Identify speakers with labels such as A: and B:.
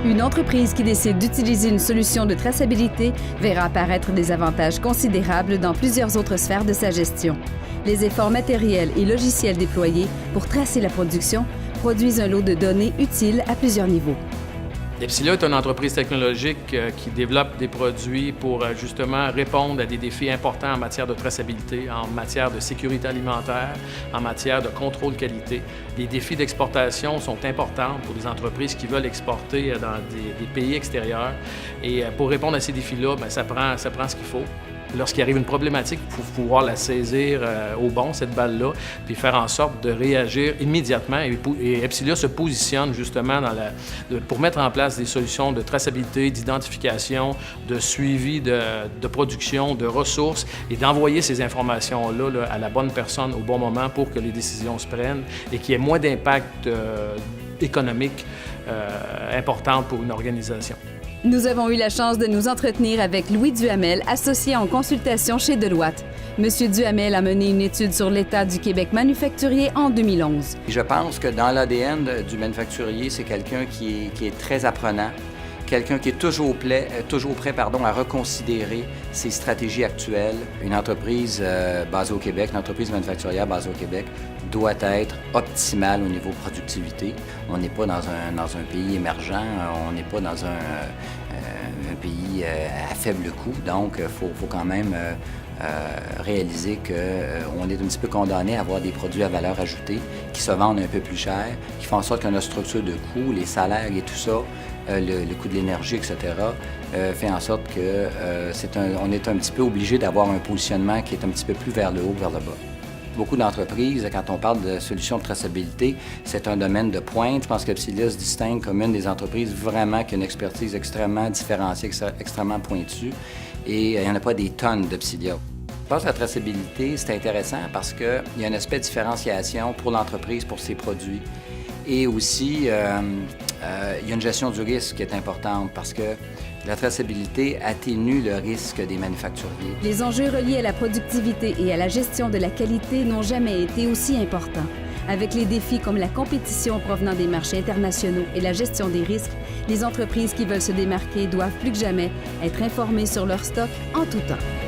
A: Une entreprise qui décide d'utiliser une solution de traçabilité verra apparaître des avantages considérables dans plusieurs autres sphères de sa gestion. Les efforts matériels et logiciels déployés pour tracer la production produisent un lot de données utiles à plusieurs niveaux.
B: Epsilia est une entreprise technologique qui développe des produits pour justement répondre à des défis importants en matière de traçabilité, en matière de sécurité alimentaire, en matière de contrôle qualité. Les défis d'exportation sont importants pour les entreprises qui veulent exporter dans des pays extérieurs. Et pour répondre à ces défis-là, ça prend ce qu'il faut. Lorsqu'il arrive une problématique, il faut pouvoir la saisir au bon, cette balle-là, puis faire en sorte de réagir immédiatement. Et Epsilia se positionne justement pour mettre en place des solutions de traçabilité, d'identification, de suivi de production, de ressources, et d'envoyer ces informations-là à la bonne personne au bon moment pour que les décisions se prennent et qu'il y ait moins d'impact économique important pour une organisation.
A: Nous avons eu la chance de nous entretenir avec Louis Duhamel, associé en consultation chez Deloitte. Monsieur Duhamel a mené une étude sur l'état du Québec manufacturier en 2011.
C: Je pense que dans l'ADN du manufacturier, c'est quelqu'un qui est très apprenant, quelqu'un qui est toujours prêt à reconsidérer ses stratégies actuelles. Une entreprise basée au Québec, une entreprise manufacturière basée au Québec, doit être optimale au niveau productivité. On n'est pas dans un pays émergent, on n'est pas dans un pays à faible coût, donc il faut quand même réaliser qu'on est un petit peu condamné à avoir des produits à valeur ajoutée qui se vendent un peu plus cher, qui font en sorte que notre structure de coûts, les salaires et tout ça, le coût de l'énergie, etc., fait en sorte qu'on est un petit peu obligé d'avoir un positionnement qui est un petit peu plus vers le haut, vers le bas. Beaucoup d'entreprises, quand on parle de solutions de traçabilité, c'est un domaine de pointe. Je pense qu'Epsilia se distingue comme une des entreprises vraiment qui a une expertise extrêmement différenciée, extrêmement pointue. Et il n'y en a pas des tonnes d'Epsilia. Je pense que la traçabilité, c'est intéressant parce qu'il y a un aspect de différenciation pour l'entreprise, pour ses produits. Et aussi, il y a une gestion du risque qui est importante parce que la traçabilité atténue le risque des manufacturiers.
A: Les enjeux reliés à la productivité et à la gestion de la qualité n'ont jamais été aussi importants. Avec les défis comme la compétition provenant des marchés internationaux et la gestion des risques, les entreprises qui veulent se démarquer doivent plus que jamais être informées sur leur stock en tout temps.